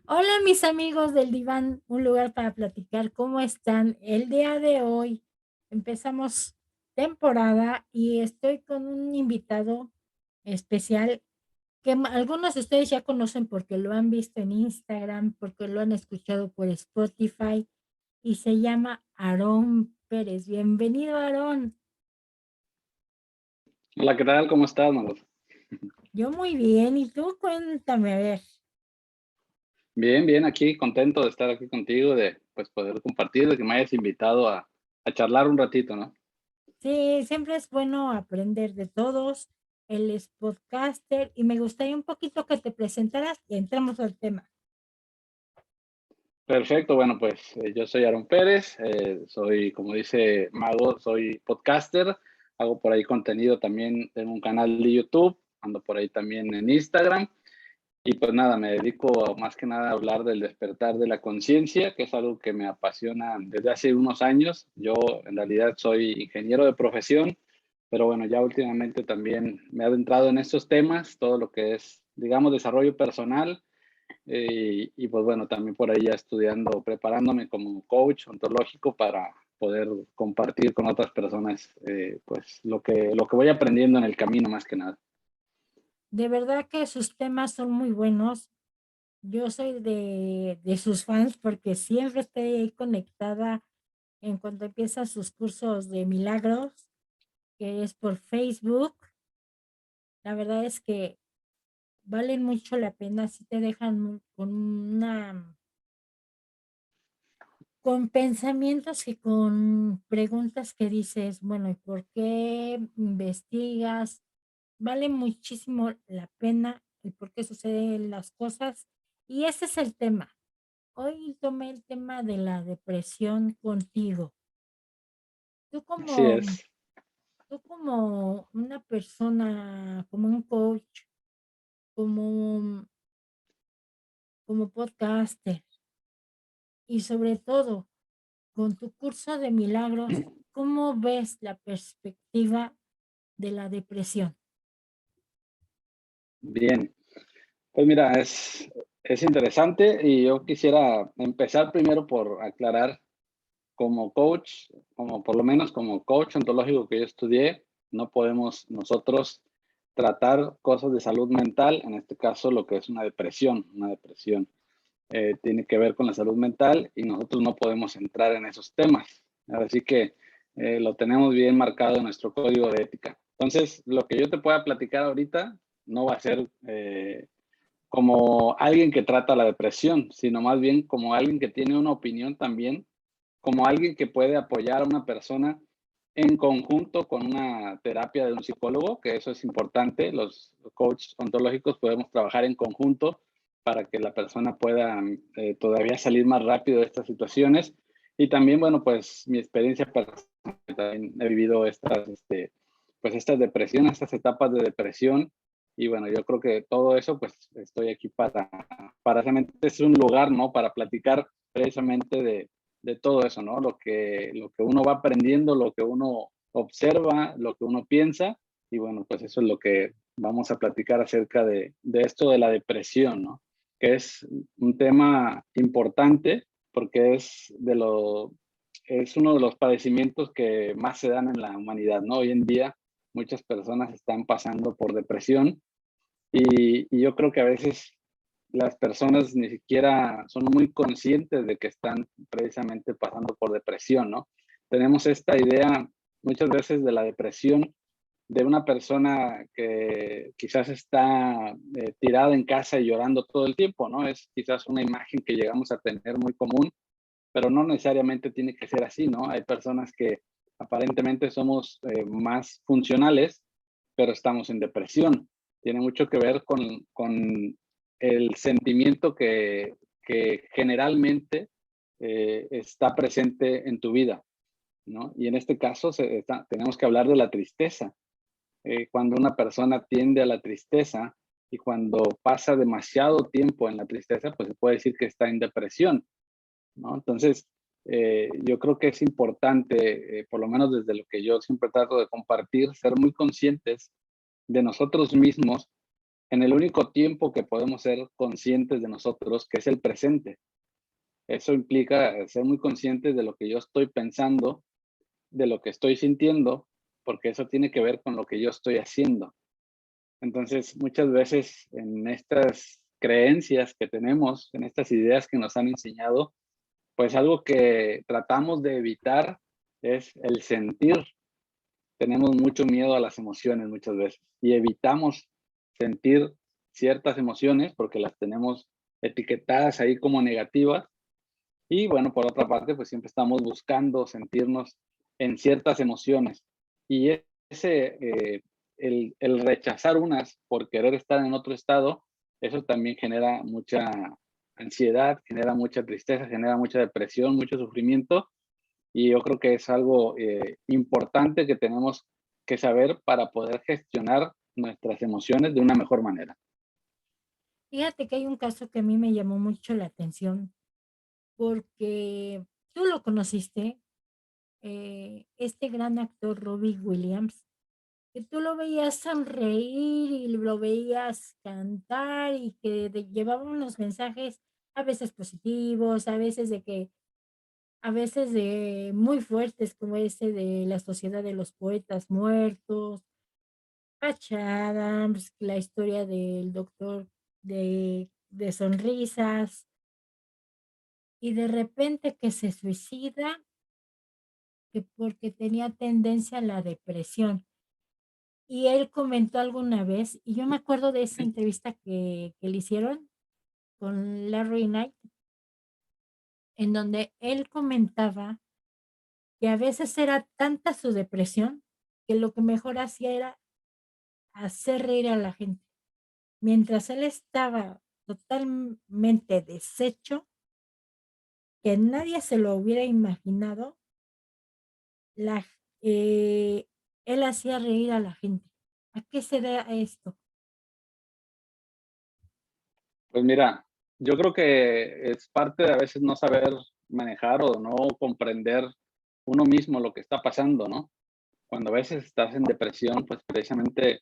Hola mis amigos del diván, un lugar para platicar. ¿Cómo están? El día de hoy empezamos temporada y estoy con un invitado especial que algunos de ustedes ya conocen porque lo han visto en Instagram, porque lo han escuchado por Spotify y se llama Aarón Pérez. Bienvenido, Aarón. Hola, ¿qué tal? ¿Cómo estás, Malos? Yo muy bien, y tú cuéntame, a ver. Bien, bien, aquí contento de estar aquí contigo, de pues poder compartir, de que me hayas invitado a charlar un ratito, ¿no? Sí, siempre es bueno aprender de todos. Él es podcaster y me gustaría un poquito que te presentaras y entramos al tema. Perfecto, bueno, pues yo soy Aaron Pérez, soy, como dice Mago, soy podcaster, hago por ahí contenido también, tengo un canal de YouTube, ando por ahí también en Instagram. Y pues nada, me dedico más que nada a hablar del despertar de la conciencia, que es algo que me apasiona desde hace unos años. Yo en realidad soy ingeniero de profesión, pero bueno, ya últimamente también me he adentrado en estos temas, todo lo que es, digamos, desarrollo personal. Y pues bueno, también por ahí ya estudiando, preparándome como coach ontológico para poder compartir con otras personas pues lo que voy aprendiendo en el camino más que nada. De verdad que sus temas son muy buenos. Yo soy de sus fans porque siempre estoy ahí conectada en cuanto empieza sus cursos de milagros, que es por Facebook. La verdad es que valen mucho la pena, si te dejan con con pensamientos y con preguntas que dices, bueno, ¿y por qué investigas? Vale muchísimo la pena el por qué suceden las cosas. Y ese es el tema. Hoy tomé el tema de la depresión contigo. Tú Así como, es. tú como una persona, como un coach, como, como podcaster y sobre todo con tu curso de milagros, ¿cómo ves la perspectiva de la depresión? Bien. Pues mira, es interesante y yo quisiera empezar primero por aclarar como coach, como por lo menos como coach ontológico que yo estudié, no podemos nosotros tratar cosas de salud mental, en este caso lo que es una depresión. Una depresión tiene que ver con la salud mental y nosotros no podemos entrar en esos temas. Así que lo tenemos bien marcado en nuestro código de ética. Entonces, lo que yo te pueda platicar ahorita no va a ser como alguien que trata la depresión, sino más bien como alguien que tiene una opinión también, como alguien que puede apoyar a una persona en conjunto con una terapia de un psicólogo, que eso es importante. Los coaches ontológicos podemos trabajar en conjunto para que la persona pueda todavía salir más rápido de estas situaciones. Y también, bueno, pues mi experiencia personal, también he vivido pues estas depresiones, estas etapas de depresión. Y bueno, yo creo que todo eso, pues estoy aquí para realmente es un lugar, ¿no? Para platicar precisamente de todo eso, ¿no? Lo que uno va aprendiendo, lo que uno observa, lo que uno piensa. Y bueno, pues eso es lo que vamos a platicar acerca de esto de la depresión, ¿no? Que es un tema importante porque es uno de los padecimientos que más se dan en la humanidad, ¿no? Hoy en día muchas personas están pasando por depresión y yo creo que a veces las personas ni siquiera son muy conscientes de que están precisamente pasando por depresión, ¿no? Tenemos esta idea muchas veces de la depresión de una persona que quizás está tirada en casa y llorando todo el tiempo, ¿no? Es quizás una imagen que llegamos a tener muy común, pero no necesariamente tiene que ser así, ¿no? Hay personas que aparentemente somos más funcionales, pero estamos en depresión. Tiene mucho que ver con el sentimiento que generalmente está presente en tu vida, ¿no? Y en este caso tenemos que hablar de la tristeza. Cuando una persona tiende a la tristeza y cuando pasa demasiado tiempo en la tristeza, pues se puede decir que está en depresión, ¿no? Entonces, yo creo que es importante, por lo menos desde lo que yo siempre trato de compartir, ser muy conscientes de nosotros mismos en el único tiempo que podemos ser conscientes de nosotros, que es el presente. Eso implica ser muy conscientes de lo que yo estoy pensando, de lo que estoy sintiendo, porque eso tiene que ver con lo que yo estoy haciendo. Entonces, muchas veces en estas creencias que tenemos, en estas ideas que nos han enseñado, pues algo que tratamos de evitar es el sentir. Tenemos mucho miedo a las emociones muchas veces y evitamos sentir ciertas emociones porque las tenemos etiquetadas ahí como negativas. Y bueno, por otra parte, pues siempre estamos buscando sentirnos en ciertas emociones. Y ese, el rechazar unas por querer estar en otro estado, eso también genera mucha ansiedad, genera mucha tristeza, genera mucha depresión, mucho sufrimiento. Y yo creo que es algo importante que tenemos que saber para poder gestionar nuestras emociones de una mejor manera. Fíjate que hay un caso que a mí me llamó mucho la atención porque tú lo conociste, este gran actor Robbie Williams, que tú lo veías sonreír y lo veías cantar y que llevaba unos mensajes a veces positivos, a veces de muy fuertes, como ese de la Sociedad de los Poetas Muertos, Patch Adams, la historia del doctor de sonrisas, y de repente que se suicida, que porque tenía tendencia a la depresión. Y él comentó alguna vez, y yo me acuerdo de esa entrevista que le hicieron con Larry Knight, en donde él comentaba que a veces era tanta su depresión que lo que mejor hacía era hacer reír a la gente. Mientras él estaba totalmente deshecho, que nadie se lo hubiera imaginado, la, eh, él hacía reír a la gente. ¿A qué se da esto? Pues mira, yo creo que es parte de a veces no saber manejar o no comprender uno mismo lo que está pasando, ¿no? Cuando a veces estás en depresión, pues precisamente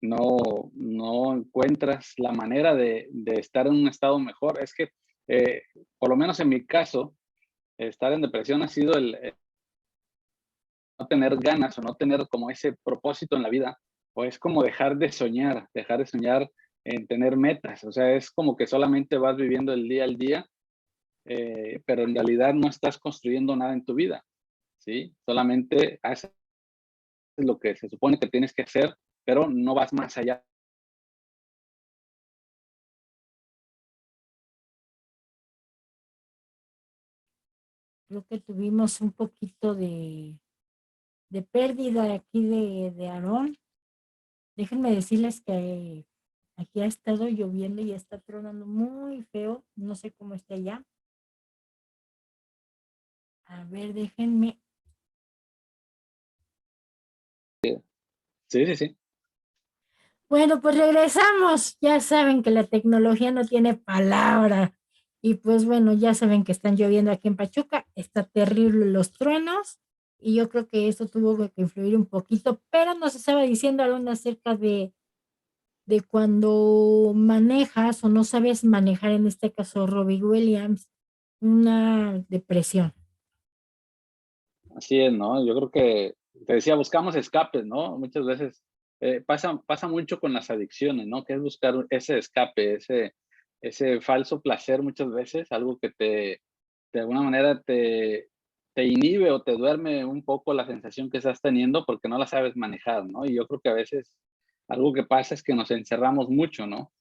no, no encuentras la manera de estar en un estado mejor. Es que, eh, por lo menos en mi caso, estar en depresión ha sido el no tener ganas o no tener como ese propósito en la vida, o es como dejar de soñar en tener metas. O sea, es como que solamente vas viviendo el día al día, pero en realidad no estás construyendo nada en tu vida, ¿sí? Solamente haces lo que se supone que tienes que hacer, pero no vas más allá. Creo que tuvimos un poquito de pérdida aquí de Aarón. Déjenme decirles que aquí ha estado lloviendo y está tronando muy feo. No sé cómo está allá. A ver, déjenme. Sí, sí, sí. Bueno, pues regresamos. Ya saben que la tecnología no tiene palabra. Y pues bueno, ya saben que están lloviendo aquí en Pachuca. Está terrible los truenos. Y yo creo que eso tuvo que influir un poquito. Pero nos estaba diciendo algo acerca de cuando manejas o no sabes manejar, en este caso Robbie Williams, una depresión. Así es, ¿no? Yo creo que, te decía, buscamos escapes, ¿no? Muchas veces pasa mucho con las adicciones, ¿no? Que es buscar ese escape, ese falso placer muchas veces, algo que de alguna manera te inhibe o te duerme un poco la sensación que estás teniendo porque no la sabes manejar, ¿no? Y yo creo que a veces algo que pasa es que nos encerramos mucho, ¿no?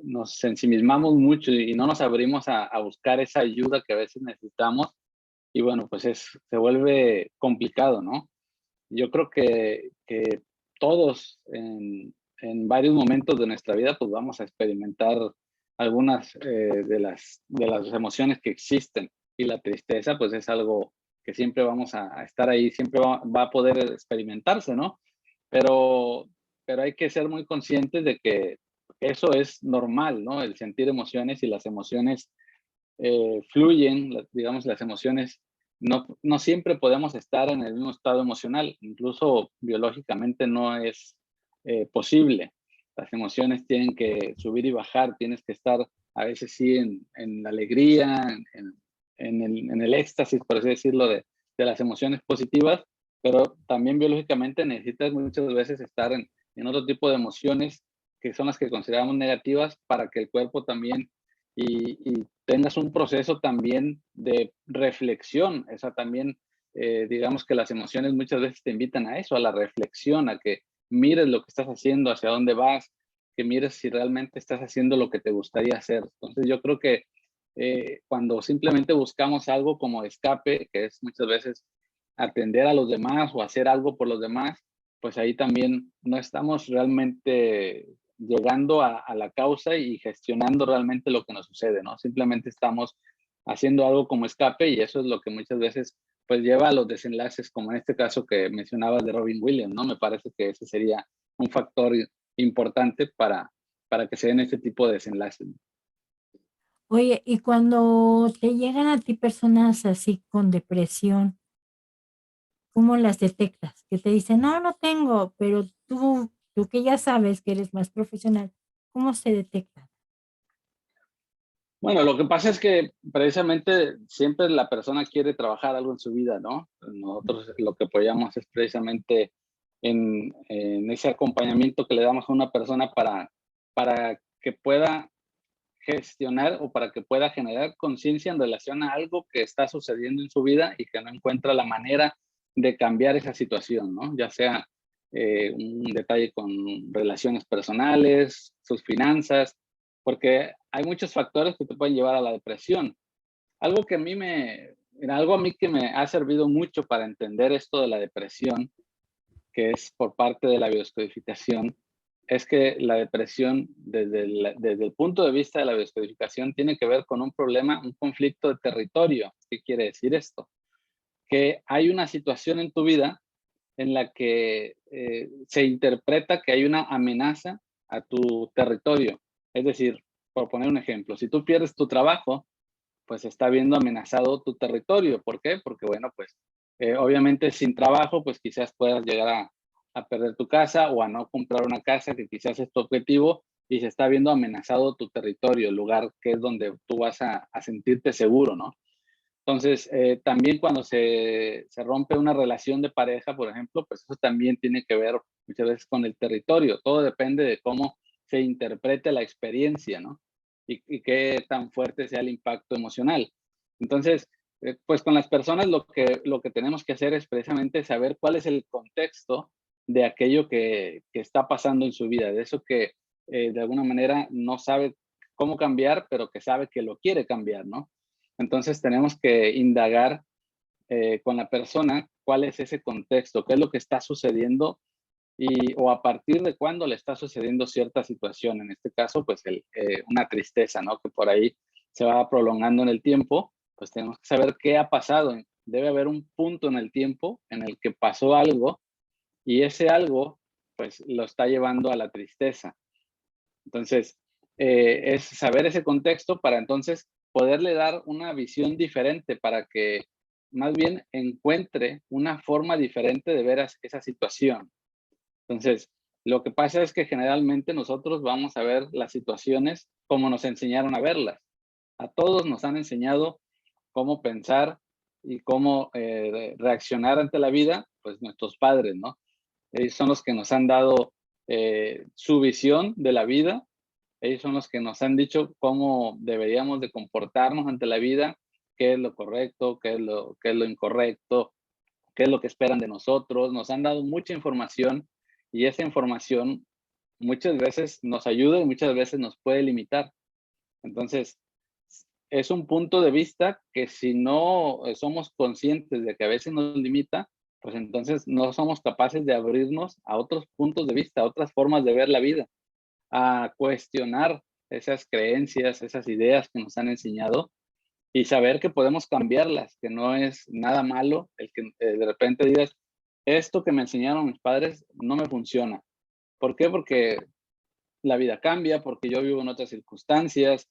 Nos ensimismamos mucho y no nos abrimos a buscar esa ayuda que a veces necesitamos y bueno, pues se vuelve complicado, ¿no? Yo creo que todos en varios momentos de nuestra vida, pues vamos a experimentar algunas de las emociones que existen. Y la tristeza, pues es algo que siempre vamos a estar ahí, siempre va a poder experimentarse, ¿no? Pero, pero hay que ser muy conscientes de que eso es normal, ¿no? El sentir emociones y las emociones fluyen, digamos, las emociones. No siempre podemos estar en el mismo estado emocional, incluso biológicamente no es posible. las emociones tienen que subir y bajar, tienes que estar a veces sí en la alegría, en el éxtasis, por así decirlo, de las emociones positivas, pero también biológicamente necesitas muchas veces estar en otro tipo de emociones que son las que consideramos negativas para que el cuerpo también y tengas un proceso también de reflexión. O sea, también digamos que las emociones muchas veces te invitan a eso, a la reflexión, a que mires lo que estás haciendo, hacia dónde vas, que mires si realmente estás haciendo lo que te gustaría hacer. Entonces yo creo que cuando simplemente buscamos algo como escape, que es muchas veces atender a los demás o hacer algo por los demás, pues ahí también no estamos realmente llegando a la causa y gestionando realmente lo que nos sucede, ¿no? Simplemente estamos haciendo algo como escape y eso es lo que muchas veces pues lleva a los desenlaces, como en este caso que mencionabas de Robin Williams, ¿no? Me parece que ese sería un factor importante para que se den este tipo de desenlaces. Oye, y cuando te llegan a ti personas así con depresión, ¿cómo las detectas? Que te dicen: "No, no tengo", pero tú que ya sabes que eres más profesional, ¿cómo se detecta? Bueno, lo que pasa es que precisamente siempre la persona quiere trabajar algo en su vida, ¿no? Nosotros lo que apoyamos es precisamente en ese acompañamiento que le damos a una persona para que pueda gestionar o para que pueda generar conciencia en relación a algo que está sucediendo en su vida y que no encuentra la manera de cambiar esa situación, ¿no? Ya sea un detalle con relaciones personales, sus finanzas, porque hay muchos factores que te pueden llevar a la depresión. Algo que a mí mira, algo a mí que me ha servido mucho para entender esto de la depresión, que es por parte de la bioscodificación, es que la depresión, desde el punto de vista de la bioscodificación, tiene que ver con un problema, un conflicto de territorio. ¿Qué quiere decir esto? Que hay una situación en tu vida en la que se interpreta que hay una amenaza a tu territorio. Es decir, por poner un ejemplo, si tú pierdes tu trabajo, pues está viendo amenazado tu territorio. ¿Por qué? Porque, bueno, pues obviamente sin trabajo, pues quizás puedas llegar a perder tu casa o a no comprar una casa que quizás es tu objetivo y se está viendo amenazado tu territorio, el lugar que es donde tú vas a sentirte seguro, ¿no? Entonces, también cuando se rompe una relación de pareja, por ejemplo, pues eso también tiene que ver muchas veces con el territorio. Todo depende de cómo se interprete la experiencia, ¿no? Y qué tan fuerte sea el impacto emocional. Entonces, pues con las personas lo que tenemos que hacer es precisamente saber cuál es el contexto de aquello que está pasando en su vida, de eso que de alguna manera no sabe cómo cambiar, pero que sabe que lo quiere cambiar, ¿no? Entonces tenemos que indagar con la persona cuál es ese contexto, qué es lo que está sucediendo o a partir de cuándo le está sucediendo cierta situación. En este caso, pues una tristeza, ¿no? Que por ahí se va prolongando en el tiempo, pues tenemos que saber qué ha pasado. Debe haber un punto en el tiempo en el que pasó algo y ese algo, pues lo está llevando a la tristeza. Entonces, es saber ese contexto para entonces poderle dar una visión diferente para que más bien encuentre una forma diferente de ver esa situación. Entonces, lo que pasa es que generalmente nosotros vamos a ver las situaciones como nos enseñaron a verlas. A todos nos han enseñado cómo pensar y cómo reaccionar ante la vida, pues nuestros padres, ¿no? Ellos son los que nos han dado su visión de la vida. Ellos son los que nos han dicho cómo deberíamos de comportarnos ante la vida, qué es lo correcto, qué es lo incorrecto, qué es lo que esperan de nosotros. Nos han dado mucha información y esa información muchas veces nos ayuda y muchas veces nos puede limitar. Entonces, es un punto de vista que si no somos conscientes de que a veces nos limita, pues entonces no somos capaces de abrirnos a otros puntos de vista, a otras formas de ver la vida, a cuestionar esas creencias, esas ideas que nos han enseñado y saber que podemos cambiarlas, que no es nada malo el que de repente digas, esto que me enseñaron mis padres no me funciona. ¿Por qué? Porque la vida cambia, porque yo vivo en otras circunstancias,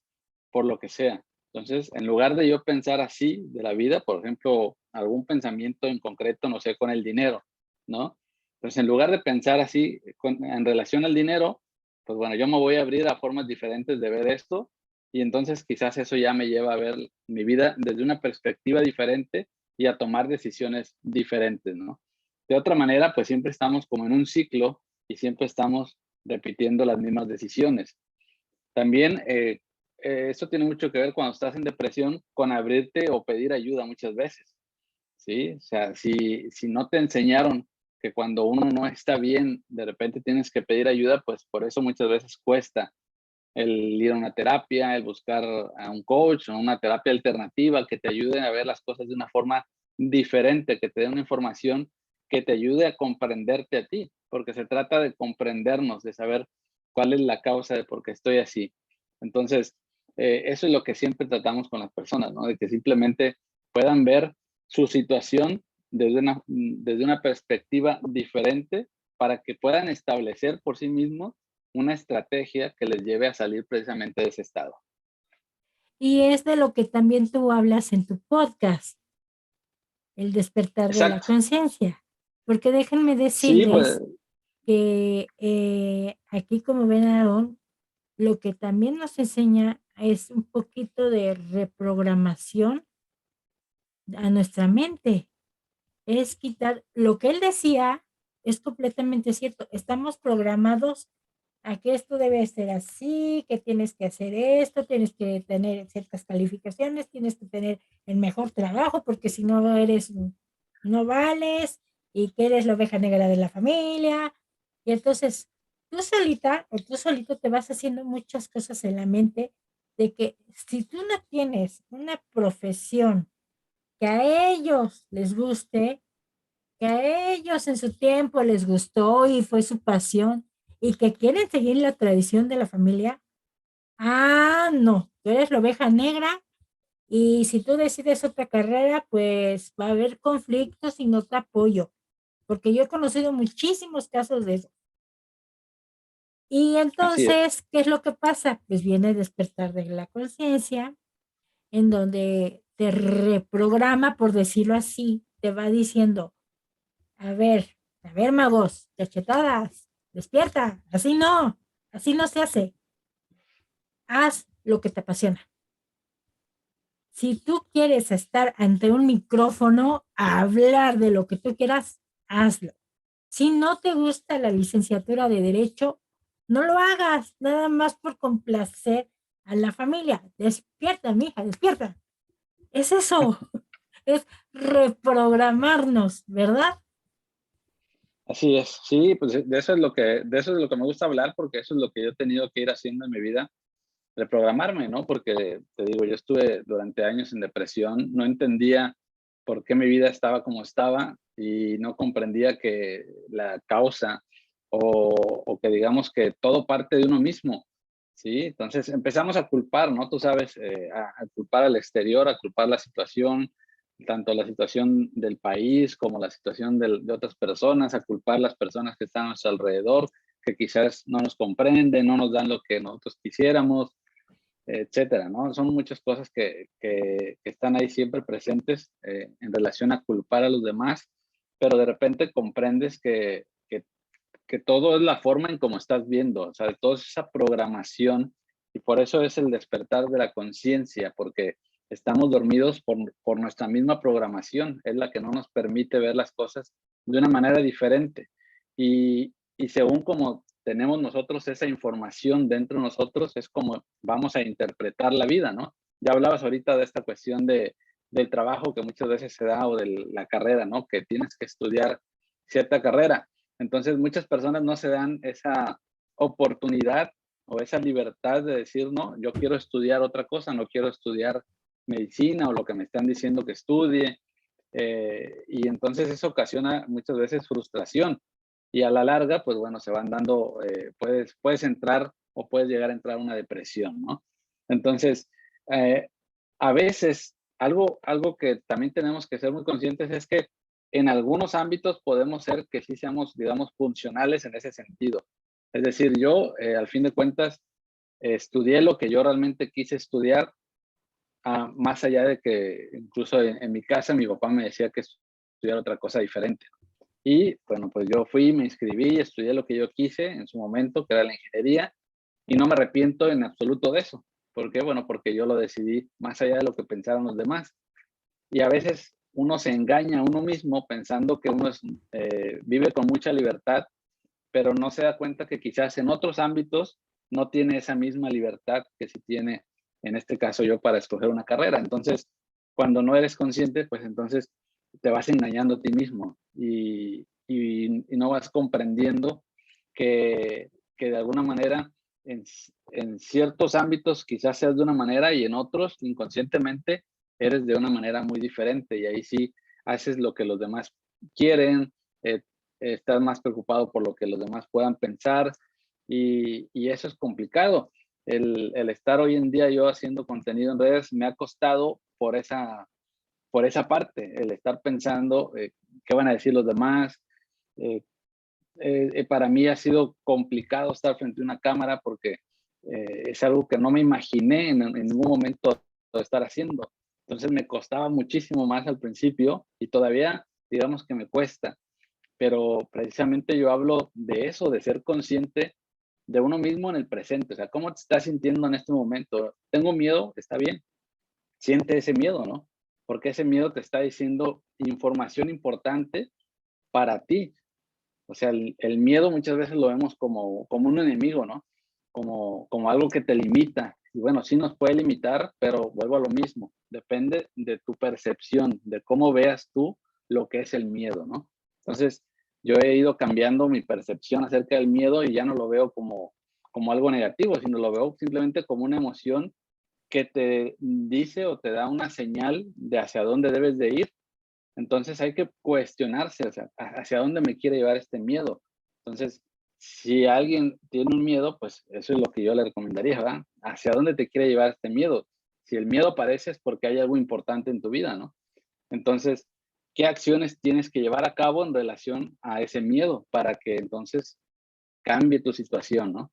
por lo que sea. Entonces, en lugar de yo pensar así de la vida, por ejemplo, algún pensamiento en concreto, no sé, con el dinero, ¿no? Entonces, en lugar de pensar así en relación al dinero, pues bueno, yo me voy a abrir a formas diferentes de ver esto y entonces quizás eso ya me lleva a ver mi vida desde una perspectiva diferente y a tomar decisiones diferentes, ¿no? De otra manera, pues siempre estamos como en un ciclo y siempre estamos repitiendo las mismas decisiones. También eso tiene mucho que ver cuando estás en depresión con abrirte o pedir ayuda muchas veces, ¿sí? O sea, si no te enseñaron que cuando uno no está bien, de repente tienes que pedir ayuda, pues por eso muchas veces cuesta el ir a una terapia, el buscar a un coach o una terapia alternativa que te ayude a ver las cosas de una forma diferente, que te dé una información que te ayude a comprenderte a ti, porque se trata de comprendernos, de saber cuál es la causa de por qué estoy así. Entonces, eso es lo que siempre tratamos con las personas, ¿no? De que simplemente puedan ver su situación desde una perspectiva diferente para que puedan establecer por sí mismos una estrategia que les lleve a salir precisamente de ese estado. Y es de lo que también tú hablas en tu podcast, el despertar de la Exacto. conciencia. Porque déjenme Sí, pues decirles que aquí, como ven, Aarón, lo que también nos enseña es un poquito de reprogramación a nuestra mente. Es quitar lo que él decía, es completamente cierto. Estamos programados a que esto debe ser así, que tienes que hacer esto, tienes que tener ciertas calificaciones, tienes que tener el mejor trabajo, porque si no eres, no vales, y que eres la oveja negra de la familia. Y entonces tú solita o tú solito te vas haciendo muchas cosas en la mente de que si tú no tienes una profesión que a ellos les guste, que a ellos en su tiempo les gustó y fue su pasión y que quieren seguir la tradición de la familia, no, tú eres la oveja negra y si tú decides otra carrera, pues va a haber conflictos y no te apoyo, porque yo he conocido muchísimos casos de eso. Y así es. entonces, ¿qué es lo que pasa? Pues viene el despertar de la conciencia, en donde te reprograma, por decirlo así, te va diciendo, a ver, magos, cachetadas, despierta, así no se hace. Haz lo que te apasiona. Si tú quieres estar ante un micrófono a hablar de lo que tú quieras, hazlo. Si no te gusta la licenciatura de Derecho, no lo hagas, nada más por complacer a la familia. Despierta, mija, despierta. Es eso, es reprogramarnos, ¿verdad? Así es. Sí, pues de eso es lo que me gusta hablar, porque eso es lo que yo he tenido que ir haciendo en mi vida, reprogramarme, ¿no? Porque te digo, yo estuve durante años en depresión, no entendía por qué mi vida estaba como estaba y no comprendía que la causa o que digamos que todo parte de uno mismo, ¿sí? Entonces empezamos a culpar, ¿no? Tú sabes, a culpar al exterior, a culpar la situación, tanto la situación del país como la situación de otras personas, a culpar las personas que están a nuestro alrededor, que quizás no nos comprenden, no nos dan lo que nosotros quisiéramos, etcétera, ¿no? Son muchas cosas que están ahí siempre presentes en relación a culpar a los demás, pero de repente comprendes que todo es la forma en cómo estás viendo, o sea, todo es esa programación y por eso es el despertar de la conciencia, porque estamos dormidos por nuestra misma programación, es la que no nos permite ver las cosas de una manera diferente. Y según como tenemos nosotros esa información dentro de nosotros, es como vamos a interpretar la vida, ¿no? Ya hablabas ahorita de esta cuestión del trabajo que muchas veces se da o de la carrera, ¿no? Que tienes que estudiar cierta carrera. Entonces, muchas personas no se dan esa oportunidad o esa libertad de decir, no, yo quiero estudiar otra cosa, no quiero estudiar medicina o lo que me están diciendo que estudie. Y entonces eso ocasiona muchas veces frustración. Y a la larga, pues bueno, se van dando, puedes entrar o puedes llegar a entrar a una depresión, ¿no? Entonces, eh, a veces, algo que también tenemos que ser muy conscientes es que en algunos ámbitos podemos ser que sí seamos, digamos, funcionales en ese sentido. Es decir, yo, al fin de cuentas, estudié lo que yo realmente quise estudiar, más allá de que incluso en mi casa mi papá me decía que estudiar otra cosa diferente. Y bueno, pues yo fui, me inscribí, estudié lo que yo quise en su momento, que era la ingeniería, y no me arrepiento en absoluto de eso. ¿Por qué? Bueno, porque yo lo decidí más allá de lo que pensaron los demás. Y a veces uno se engaña a uno mismo pensando que uno vive con mucha libertad, pero no se da cuenta que quizás en otros ámbitos no tiene esa misma libertad que si tiene, en este caso yo, para escoger una carrera. Entonces, cuando no eres consciente, pues entonces te vas engañando a ti mismo y no vas comprendiendo que de alguna manera en ciertos ámbitos quizás seas de una manera y en otros inconscientemente eres de una manera muy diferente y ahí sí haces lo que los demás quieren, eh, estás más preocupado por lo que los demás puedan pensar y eso es complicado. El estar hoy en día yo haciendo contenido en redes me ha costado por esa parte, el estar pensando qué van a decir los demás. Eh, para mí ha sido complicado estar frente a una cámara porque es algo que no me imaginé en ningún momento de estar haciendo. Entonces me costaba muchísimo más al principio y todavía digamos que me cuesta, pero precisamente yo hablo de eso, de ser consciente de uno mismo en el presente, o sea, ¿cómo te estás sintiendo en este momento? ¿Tengo miedo? Está bien, siente ese miedo, ¿no? Porque ese miedo te está diciendo información importante para ti. O sea, el miedo muchas veces lo vemos como un enemigo, ¿no? Como algo que te limita. Y bueno, sí nos puede limitar, pero vuelvo a lo mismo. Depende de tu percepción, de cómo veas tú lo que es el miedo, ¿no? Entonces, yo he ido cambiando mi percepción acerca del miedo y ya no lo veo como algo negativo, sino lo veo simplemente como una emoción que te dice o te da una señal de hacia dónde debes de ir. Entonces hay que cuestionarse, o sea, hacia dónde me quiere llevar este miedo. Entonces, si alguien tiene un miedo, pues eso es lo que yo le recomendaría, ¿verdad? ¿Hacia dónde te quiere llevar este miedo? Si el miedo aparece es porque hay algo importante en tu vida, ¿no? Entonces, ¿qué acciones tienes que llevar a cabo en relación a ese miedo para que entonces cambie tu situación, ¿no?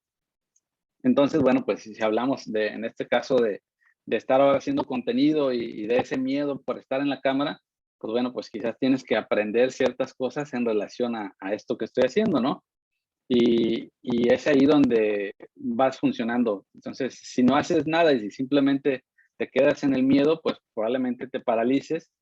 Entonces, bueno, pues si hablamos en este caso de estar ahora haciendo contenido y de ese miedo por estar en la cámara, pues bueno, pues quizás tienes que aprender ciertas cosas en relación a esto que estoy haciendo, ¿no? Y es ahí donde vas funcionando. Entonces, si no haces nada y si simplemente te quedas en el miedo, pues probablemente te paralices,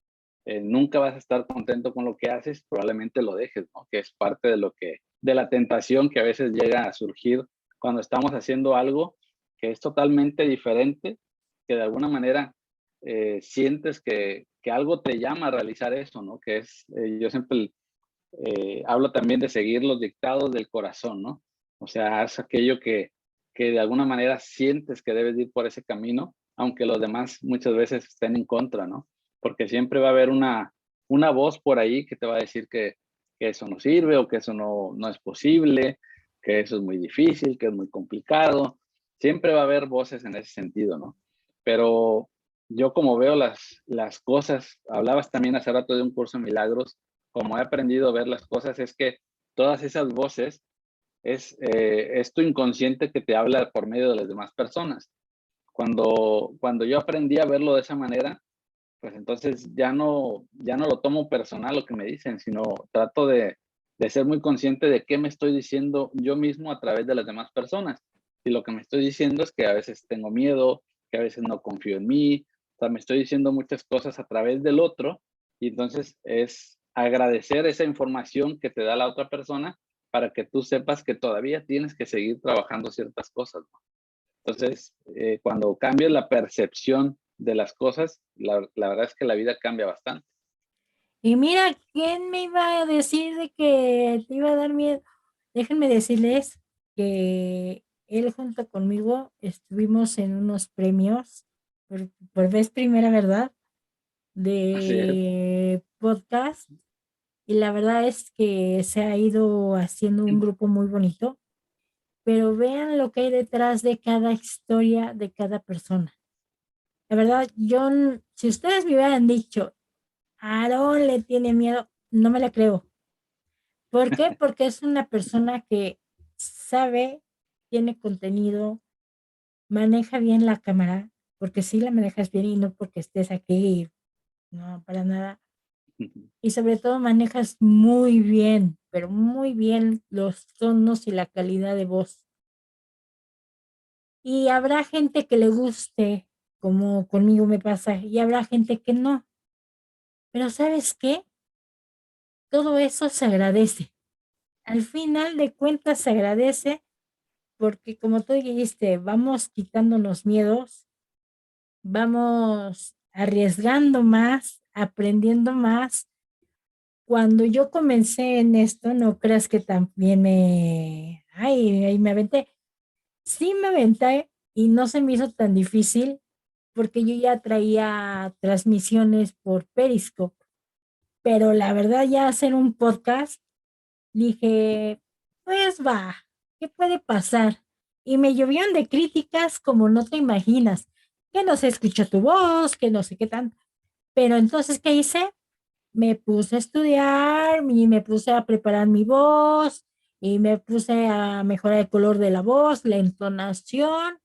nunca vas a estar contento con lo que haces, probablemente lo dejes, ¿no? Que es parte de la tentación que a veces llega a surgir cuando estamos haciendo algo que es totalmente diferente, que de alguna manera sientes que algo te llama a realizar eso, ¿no? Que es, yo siempre hablo también de seguir los dictados del corazón, ¿no? O sea, haz aquello que de alguna manera sientes que debes ir por ese camino, aunque los demás muchas veces estén en contra, ¿no? Porque siempre va a haber una voz por ahí que te va a decir que eso no sirve o que eso no es posible, que eso es muy difícil, que es muy complicado. Siempre va a haber voces en ese sentido, ¿no? Pero yo como veo las cosas, hablabas también hace rato de un curso de milagros, como he aprendido a ver las cosas, es que todas esas voces es tu inconsciente que te habla por medio de las demás personas. Cuando yo aprendí a verlo de esa manera, pues entonces ya no lo tomo personal lo que me dicen, sino trato de ser muy consciente de qué me estoy diciendo yo mismo a través de las demás personas. Y lo que me estoy diciendo es que a veces tengo miedo, que a veces no confío en mí, o sea, me estoy diciendo muchas cosas a través del otro y entonces es agradecer esa información que te da la otra persona para que tú sepas que todavía tienes que seguir trabajando ciertas cosas, ¿no? Entonces, cuando cambias la percepción de las cosas, la verdad es que la vida cambia bastante. Y mira, ¿quién me iba a decir de que te iba a dar miedo? Déjenme decirles que él junto conmigo estuvimos en unos premios por vez primera, ¿verdad? Así es. De podcast. Y la verdad es que se ha ido haciendo un grupo muy bonito, pero vean lo que hay detrás de cada historia de cada persona. La verdad, si ustedes me hubieran dicho, Aarón le tiene miedo, no me la creo. ¿Por qué? Porque es una persona que sabe, tiene contenido, maneja bien la cámara, porque sí la manejas bien y no porque estés aquí, no, para nada. y sobre todo manejas muy bien, pero muy bien los tonos y la calidad de voz. Y habrá gente que le guste, como conmigo me pasa, y habrá gente que no. Pero ¿sabes qué? Todo eso se agradece. Al final de cuentas se agradece porque como tú dijiste, vamos quitándonos miedos, vamos arriesgando más, aprendiendo más. Cuando yo comencé en esto, no creas que también ay, me aventé. Sí me aventé y no se me hizo tan difícil porque yo ya traía transmisiones por Periscope, pero la verdad ya hacer un podcast, dije, pues va, ¿qué puede pasar? Y me llovieron de críticas como no te imaginas, que no se escucha tu voz, que no sé qué tanto. Pero entonces, ¿qué hice? Me puse a estudiar y me puse a preparar mi voz y me puse a mejorar el color de la voz, la entonación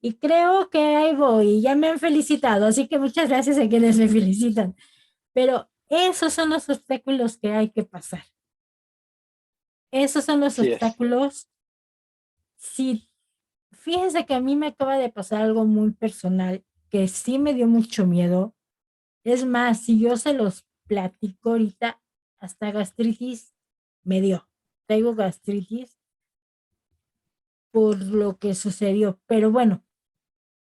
y creo que ahí voy y ya me han felicitado, así que muchas gracias a quienes me felicitan. Pero esos son los obstáculos que hay que pasar. Esos son los Así es. obstáculos. Si fíjense que a mí me acaba de pasar algo muy personal que sí me dio mucho miedo. Es más, si yo se los platico ahorita, hasta gastritis me dio. Tengo gastritis por lo que sucedió. Pero bueno,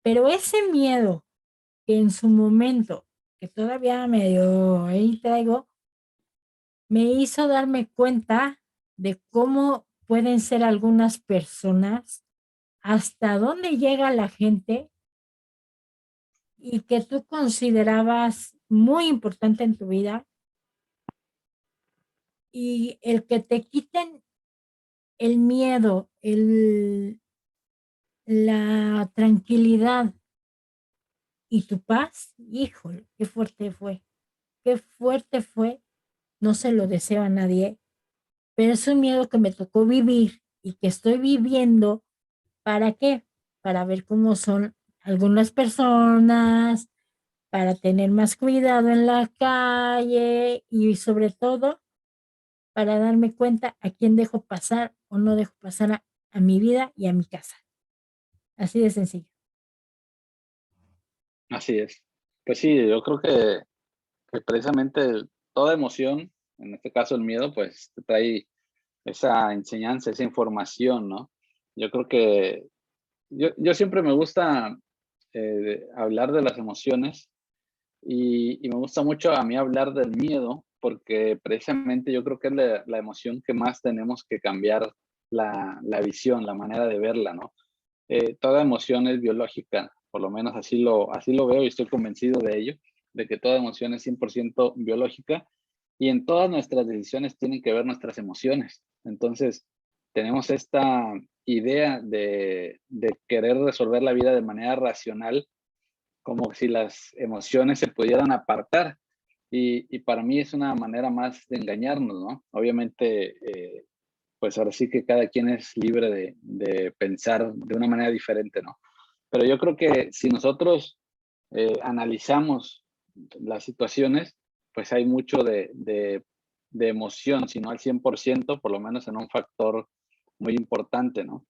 pero ese miedo que en su momento, que todavía me dio, ahí traigo, me hizo darme cuenta de cómo pueden ser algunas personas, hasta dónde llega la gente y que tú considerabas muy importante en tu vida y el que te quiten el miedo, la tranquilidad y tu paz, híjole, qué fuerte fue, qué fuerte fue, no se lo deseo a nadie, pero es un miedo que me tocó vivir y que estoy viviendo. ¿Para qué? Para ver cómo son algunas personas, para tener más cuidado en la calle y sobre todo para darme cuenta a quién dejo pasar o no dejo pasar a mi vida y a mi casa. Así de sencillo. Así es. Pues sí, yo creo que precisamente toda emoción, en este caso el miedo, pues te trae esa enseñanza, esa información, ¿no? Yo creo que yo siempre me gusta hablar de las emociones y me gusta mucho a mí hablar del miedo porque precisamente yo creo que es la emoción que más tenemos que cambiar la visión, la manera de verla, ¿no? Toda emoción es biológica, por lo menos así lo veo y estoy convencido de ello, de que toda emoción es 100% biológica y en todas nuestras decisiones tienen que ver nuestras emociones. Entonces, tenemos esta idea de querer resolver la vida de manera racional, como si las emociones se pudieran apartar. Y para mí es una manera más de engañarnos, ¿no? Obviamente, pues ahora sí que cada quien es libre de pensar de una manera diferente, ¿no? Pero yo creo que si nosotros analizamos las situaciones, pues hay mucho de emoción, si no al 100%, por lo menos en un factor muy importante, ¿no?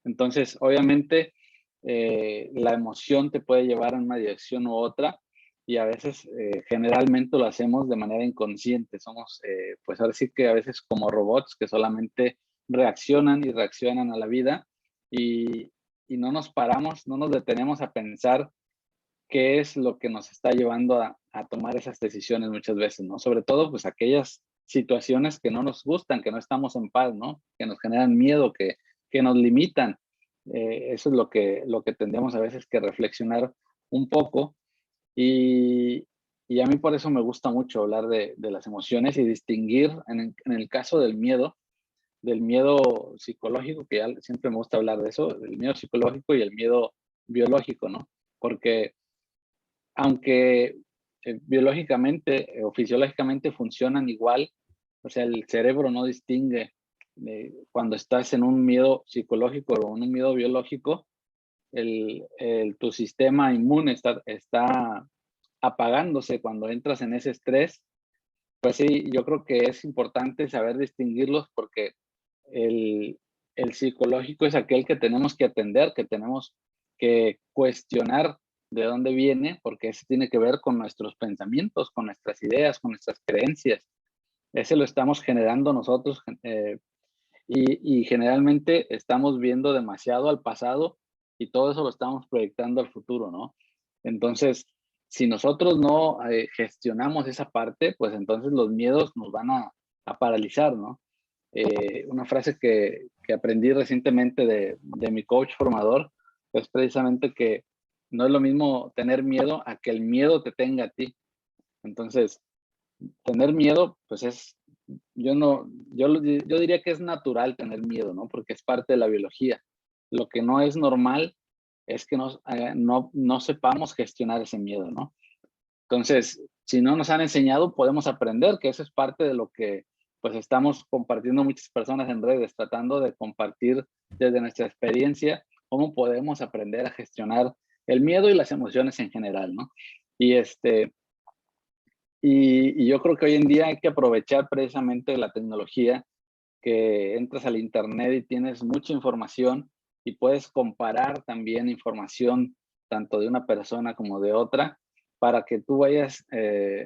Entonces, obviamente, la emoción te puede llevar en una dirección u otra y a veces, generalmente lo hacemos de manera inconsciente. Somos, pues ahora sí que a veces como robots que solamente reaccionan y reaccionan a la vida y, y no nos paramos, no nos detenemos a pensar qué es lo que nos está llevando a tomar esas decisiones muchas veces, ¿no? Sobre todo, pues aquellas situaciones que no nos gustan, que no estamos en paz, ¿no? Que nos generan miedo, que nos limitan. Eso es lo que tendríamos a veces que reflexionar un poco y, y a mí por eso me gusta mucho hablar de las emociones y distinguir en el caso del miedo psicológico, que ya siempre me gusta hablar de eso, del miedo psicológico y el miedo biológico, ¿no? Porque aunque biológicamente o fisiológicamente funcionan igual, o sea, el cerebro no distingue cuando estás en un miedo psicológico o en un miedo biológico, tu sistema inmune está apagándose cuando entras en ese estrés Pues sí, yo creo que es importante saber distinguirlos porque el, el psicológico es aquel que tenemos que atender, que tenemos que cuestionar de dónde viene, porque ese tiene que ver con nuestros pensamientos, con nuestras ideas, con nuestras creencias. Ese lo estamos generando nosotros y generalmente estamos viendo demasiado al pasado y todo eso lo estamos proyectando al futuro, ¿no? Entonces, si nosotros no gestionamos esa parte, pues entonces los miedos nos van a paralizar, ¿no? Una frase que aprendí recientemente de mi coach formador es precisamente que no es lo mismo tener miedo a que el miedo te tenga a ti. Entonces, tener miedo, pues yo no, yo diría que es natural tener miedo, ¿no? Porque es parte de la biología. Lo que no es normal es que no sepamos gestionar ese miedo, ¿no? Entonces, si no nos han enseñado, podemos aprender que eso es parte de lo que pues estamos compartiendo muchas personas en redes, tratando de compartir desde nuestra experiencia cómo podemos aprender a gestionar el miedo y las emociones en general, ¿no? Y y yo creo que hoy en día hay que aprovechar precisamente la tecnología, que entras al internet y tienes mucha información y puedes comparar también información tanto de una persona como de otra para que tú vayas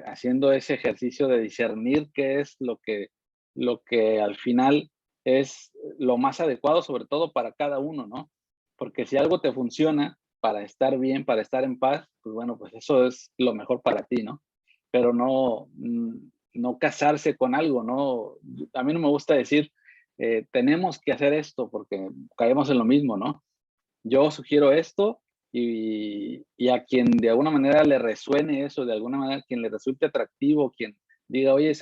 haciendo ese ejercicio de discernir qué es lo que al final es lo más adecuado, sobre todo para cada uno, ¿no? Porque si algo te funciona para estar bien, para estar en paz, pues bueno, pues eso es lo mejor para ti, ¿no? Pero no casarse con algo, ¿no? A mí no me gusta decir, tenemos que hacer esto porque caemos en lo mismo, ¿no? Yo sugiero esto y a quien de alguna manera le resuene eso, de alguna manera quien le resulte atractivo, quien diga, oye,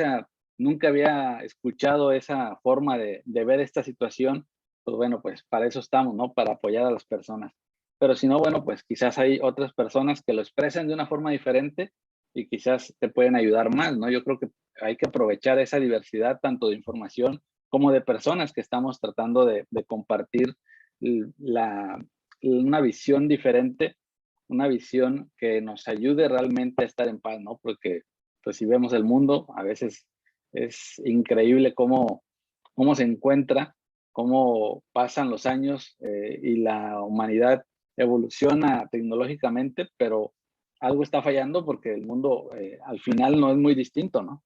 nunca había escuchado esa forma de ver esta situación, pues bueno, pues para eso estamos, ¿no? Para apoyar a las personas. Pero si no, bueno, pues quizás hay otras personas que lo expresan de una forma diferente y quizás te pueden ayudar más, ¿no? Yo creo que hay que aprovechar esa diversidad tanto de información como de personas que estamos tratando de compartir una visión diferente, una visión que nos ayude realmente a estar en paz, ¿no? Porque pues si vemos el mundo, a veces es increíble cómo se encuentra, cómo pasan los años y la humanidad evoluciona tecnológicamente, pero algo está fallando porque el mundo al final no es muy distinto, ¿no?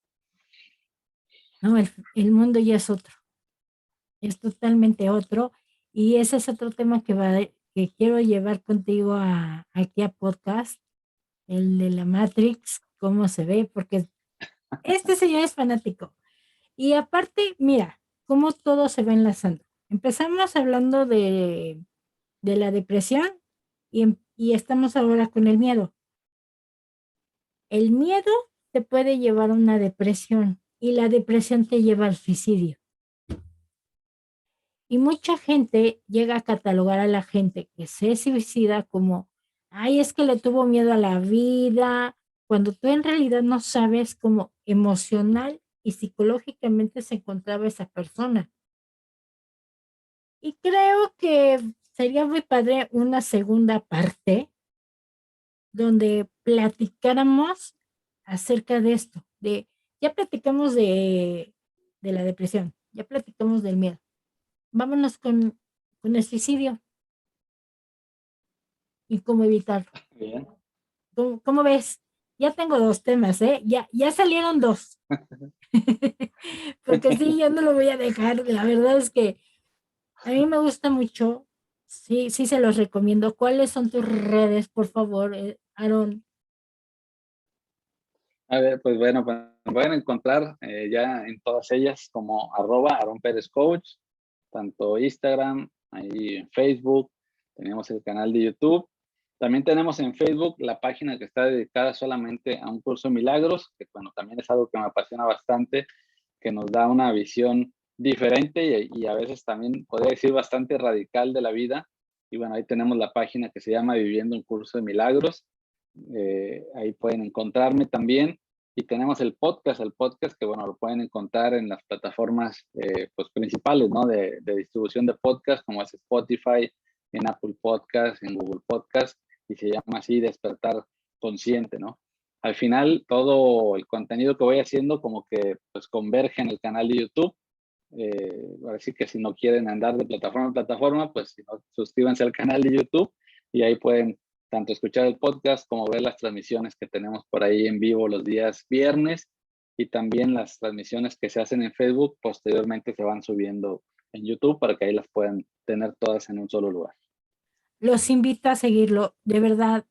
No, el mundo ya es totalmente otro. Y ese es otro tema que quiero llevar contigo aquí a podcast, el de la Matrix, cómo se ve, porque este señor es fanático. Y aparte, mira, cómo todo se va enlazando. Empezamos hablando de la depresión y estamos ahora con el miedo. El miedo te puede llevar a una depresión y la depresión te lleva al suicidio. Y mucha gente llega a catalogar a la gente que se suicida como, ay, es que le tuvo miedo a la vida, cuando tú en realidad no sabes cómo emocional y psicológicamente se encontraba esa persona. Y creo que sería muy padre una segunda parte donde platicáramos acerca de esto, ya platicamos de la depresión, ya platicamos del miedo. Vámonos con el suicidio y cómo evitarlo. Bien. ¿Cómo ves? Ya tengo dos temas, ¿eh? Ya salieron dos. Porque sí, yo no lo voy a dejar. La verdad es que a mí me gusta mucho. Sí, sí se los recomiendo. ¿Cuáles son tus redes, por favor, Aaron? A ver, pues bueno, pues me pueden encontrar ya en todas ellas como @Aaron Pérez Coach, tanto Instagram, ahí en Facebook, tenemos el canal de YouTube. También tenemos en Facebook la página que está dedicada solamente a un curso de milagros, que bueno, también es algo que me apasiona bastante, que nos da una visión diferente y a veces también podría decir bastante radical de la vida. Y bueno, ahí tenemos la página que se llama Viviendo un Curso de Milagros. Ahí pueden encontrarme también. Y tenemos el podcast que, bueno, lo pueden encontrar en las plataformas pues, principales, ¿no? De distribución de podcast, como es Spotify, en Apple Podcast, en Google Podcast, y se llama así Despertar Consciente, ¿no? al final todo el contenido que voy haciendo como que pues converge en el canal de YouTube. Ahora sí que si no quieren andar de plataforma en plataforma, pues si no, suscríbanse al canal de YouTube y ahí pueden tanto escuchar el podcast como ver las transmisiones que tenemos por ahí en vivo los días viernes, y también las transmisiones que se hacen en Facebook posteriormente se van subiendo en YouTube para que ahí las puedan tener todas en un solo lugar. Los invito a seguirlo, de verdad.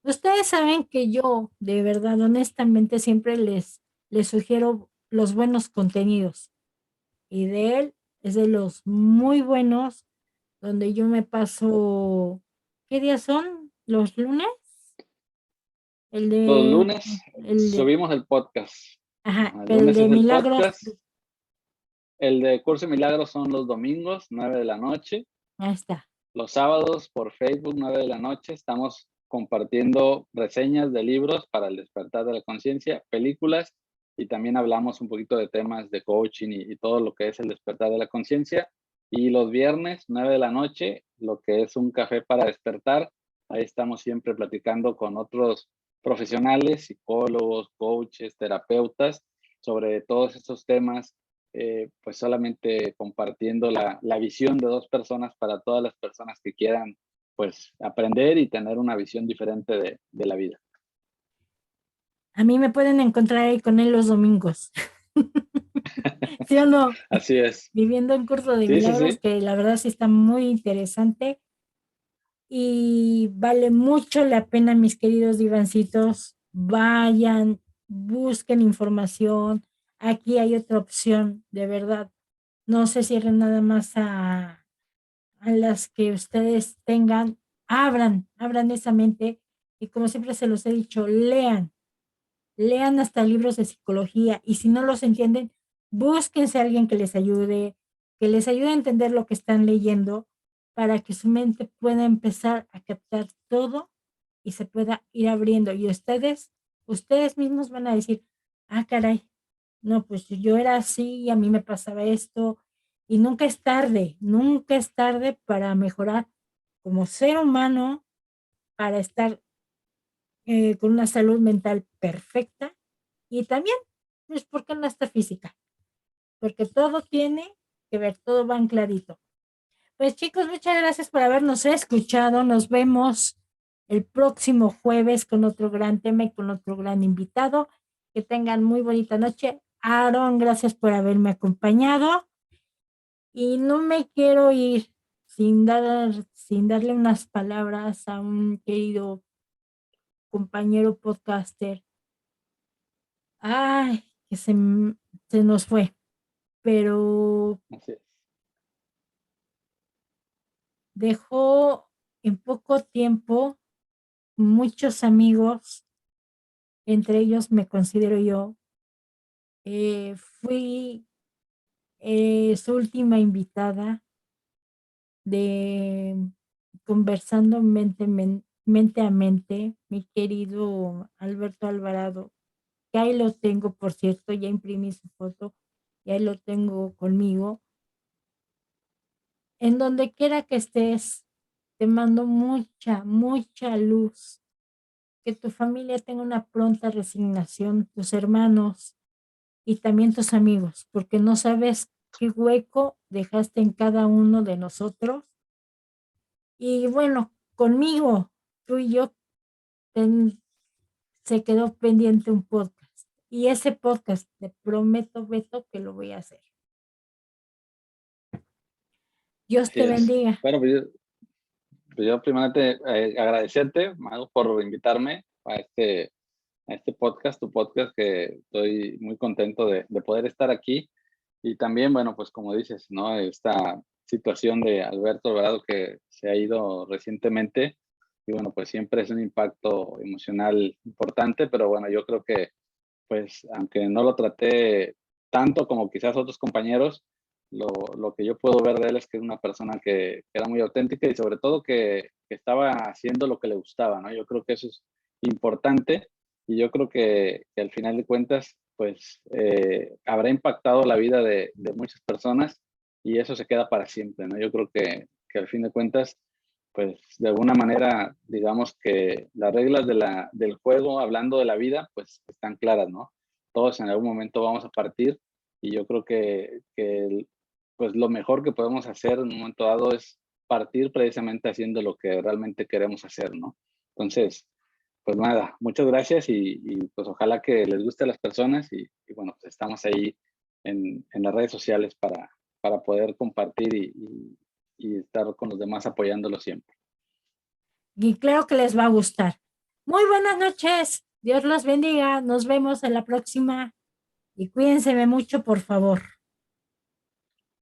Ustedes saben que yo, de verdad, honestamente, siempre les sugiero los buenos contenidos. Y de él es de los muy buenos, donde yo me paso, ¿qué días son? ¿Los lunes? El Los de, lunes el de, subimos el podcast. ajá, Ajá, el pero el lunes de es el milagros, podcast. El de Curso de Milagros son los domingos, 9 de la noche. ahí está. Los sábados por Facebook, 9 de la noche, estamos compartiendo reseñas de libros para el despertar de la conciencia, películas, y también hablamos un poquito de temas de coaching y todo lo que es el despertar de la conciencia. Y los viernes, 9 de la noche, lo que es un café para despertar, ahí estamos siempre platicando con otros profesionales, psicólogos, coaches, terapeutas, sobre todos estos temas, pues solamente compartiendo la visión de dos personas para todas las personas que quieran pues aprender y tener una visión diferente de la vida. A mí me pueden encontrar ahí con él los domingos. ¿Sí o no? Así es. Viviendo un curso de Sí, sí, milagros sí. que la verdad sí está muy interesante y vale mucho la pena, mis queridos divancitos. Vayan, busquen información. Aquí hay otra opción, de verdad. No se cierren nada más a las que ustedes tengan. Abran esa mente y como siempre se los he dicho, lean hasta libros de psicología y si no los entienden, búsquense a alguien que les ayude a entender lo que están leyendo para que su mente pueda empezar a captar todo y se pueda ir abriendo. Y ustedes mismos van a decir, ah, caray, no, pues yo era así y a mí me pasaba esto. Y nunca es tarde para mejorar como ser humano, para estar con una salud mental perfecta y también, pues, ¿por qué no está física? Porque todo tiene que ver, todo va ancladito. Pues chicos, muchas gracias por habernos escuchado. Nos vemos el próximo jueves con otro gran tema y con otro gran invitado. Que tengan muy bonita noche. Aaron, gracias por haberme acompañado. Y no me quiero ir sin darle unas palabras a un querido compañero podcaster. Ay, se nos fue, pero Así es. dejó en poco tiempo muchos amigos, entre ellos me considero yo. Fui su última invitada de Conversando mente a mente, mi querido Alberto Alvarado, que ahí lo tengo, por cierto, ya imprimí su foto y ahí lo tengo conmigo. En donde quiera que estés, te mando mucha luz. Que tu familia tenga una pronta resignación, tus hermanos y también tus amigos, porque no sabes qué hueco dejaste en cada uno de nosotros. Y bueno, conmigo, tú y yo, ten- se quedó pendiente un podcast. Y ese podcast, te prometo, Beto, que lo voy a hacer. Dios Así te es. bendiga. Bueno, pues yo primeramente agradecerte, Mago, por invitarme a este podcast, tu podcast, que estoy muy contento de poder estar aquí. Y también, bueno, pues como dices, ¿no? Esta situación de Alberto Alvarado que se ha ido recientemente, y bueno, pues siempre es un impacto emocional importante, pero bueno, yo creo que, pues, aunque no lo traté tanto como quizás otros compañeros, lo que yo puedo ver de él es que es una persona que era muy auténtica y sobre todo que estaba haciendo lo que le gustaba, ¿no? Yo creo que eso es importante y yo creo que al final de cuentas, pues habrá impactado la vida de muchas personas y eso se queda para siempre, ¿no? Yo creo que al fin de cuentas pues de alguna manera, digamos que las reglas del juego, hablando de la vida, pues están claras, ¿no? Todos en algún momento vamos a partir y yo creo que pues lo mejor que podemos hacer en un momento dado es partir precisamente haciendo lo que realmente queremos hacer, ¿no? Entonces, pues nada, muchas gracias pues ojalá que les guste a las personas y bueno, pues estamos ahí en las redes sociales para poder compartir y estar con los demás apoyándolos siempre. Y creo que les va a gustar. Muy buenas noches. Dios los bendiga. Nos vemos en la próxima. Y cuídense mucho, por favor.